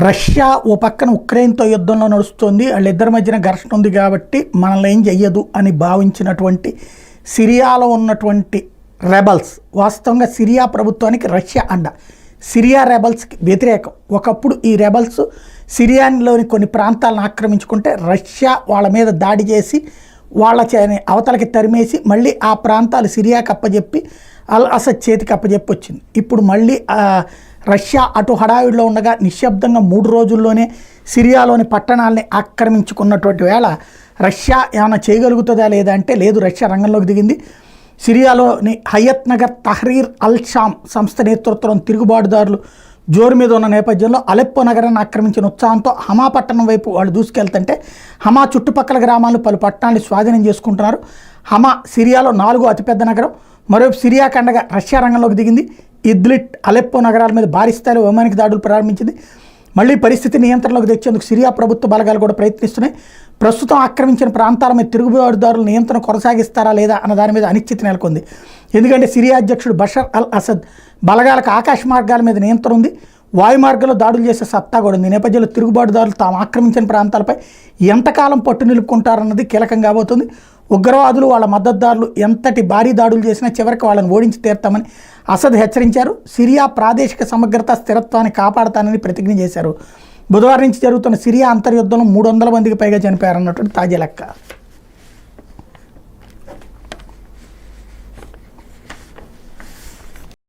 Russia ఓ పక్కన ఉక్రెయిన్తో యుద్ధంలో నడుస్తోంది, వాళ్ళిద్దరి మధ్యన ఘర్షణ ఉంది కాబట్టి మనల్ని ఏం చెయ్యదు అని భావించినటువంటి సిరియాలో ఉన్నటువంటి రెబల్స్, వాస్తవంగా సిరియా ప్రభుత్వానికి రష్యా అండ, సిరియా రెబల్స్కి వ్యతిరేకం. ఒకప్పుడు ఈ రెబల్స్ సిరియాలోని కొన్ని ప్రాంతాలను ఆక్రమించుకుంటే రష్యా వాళ్ళ మీద దాడి చేసి వాళ్ళ అవతలకి తరిమేసి మళ్ళీ ఆ ప్రాంతాలు సిరియాకి అప్పచెప్పి అల్ అసద్ చేతికి అప్పచెప్పి వచ్చింది. ఇప్పుడు మళ్ళీ రష్యా అటు హడావిడిలో ఉండగా నిశ్శబ్దంగా 3 రోజుల్లోనే సిరియాలోని పట్టణాలని ఆక్రమించుకున్నటువంటి వేళ రష్యా ఏమైనా చేయగలుగుతుందా లేదా అంటే లేదు, రష్యా రంగంలోకి దిగింది. సిరియాలోని హయత్ నగర్ తహ్రీర్ అల్ షామ్ సంస్థ నేతృత్వంలో తిరుగుబాటుదారులు జోరు మీద ఉన్న నేపథ్యంలో అలెప్పో నగరాన్ని ఆక్రమించిన ఉత్సాహంతో హమా పట్టణం వైపు వాళ్ళు దూసుకెళ్తుంటే హమా చుట్టుపక్కల గ్రామాలు పలు పట్టణాలు స్వాధీనం చేసుకుంటున్నారు. హమా సిరియాలో 4వ అతిపెద్ద నగరం. మరోవైపు సిరియా కండగా రష్యా రంగంలోకి దిగింది. ఇద్లిట్, అలెప్పో నగరాల మీద భారీ స్థాయిలో వైమానిక దాడులు ప్రారంభించింది. మళ్ళీ పరిస్థితి నియంత్రణలోకి తెచ్చేందుకు సిరియా ప్రభుత్వ బలగాలు కూడా ప్రయత్నిస్తున్నాయి. ప్రస్తుతం ఆక్రమించిన ప్రాంతాల మీద తిరుగుబాటుదారుల నియంత్రణ కొనసాగిస్తారా లేదా అన్న దాని మీద అనిశ్చితి నెలకొంది. ఎందుకంటే సిరియా అధ్యక్షుడు బషర్ అల్ అసద్ బలగాలకు ఆకాశ మార్గాల మీద నియంత్రణ ఉంది, వాయు మార్గంలో దాడులు చేసే సత్తా కూడా ఉంది. ఈ నేపథ్యంలో తిరుగుబాటుదారులు తాము ఆక్రమించిన ప్రాంతాలపై ఎంతకాలం పట్టు నిలుపుకుంటారన్నది కీలకం కాబోతుంది. ఉగ్రవాదులు వాళ్ళ మద్దతుదారులు ఎంతటి భారీ దాడులు చేసినా చివరికి వాళ్ళని ఓడించి తీరుతామని అసద్ హెచ్చరించారు. సిరియా ప్రాదేశిక సమగ్రత స్థిరత్వాన్ని కాపాడతానని ప్రతిజ్ఞ చేశారు. బుధవారం నుంచి జరుగుతున్న సిరియా అంతర్యుద్ధంలో 300 మందికి పైగా చనిపోయారన్నటువంటి తాజా లెక్క.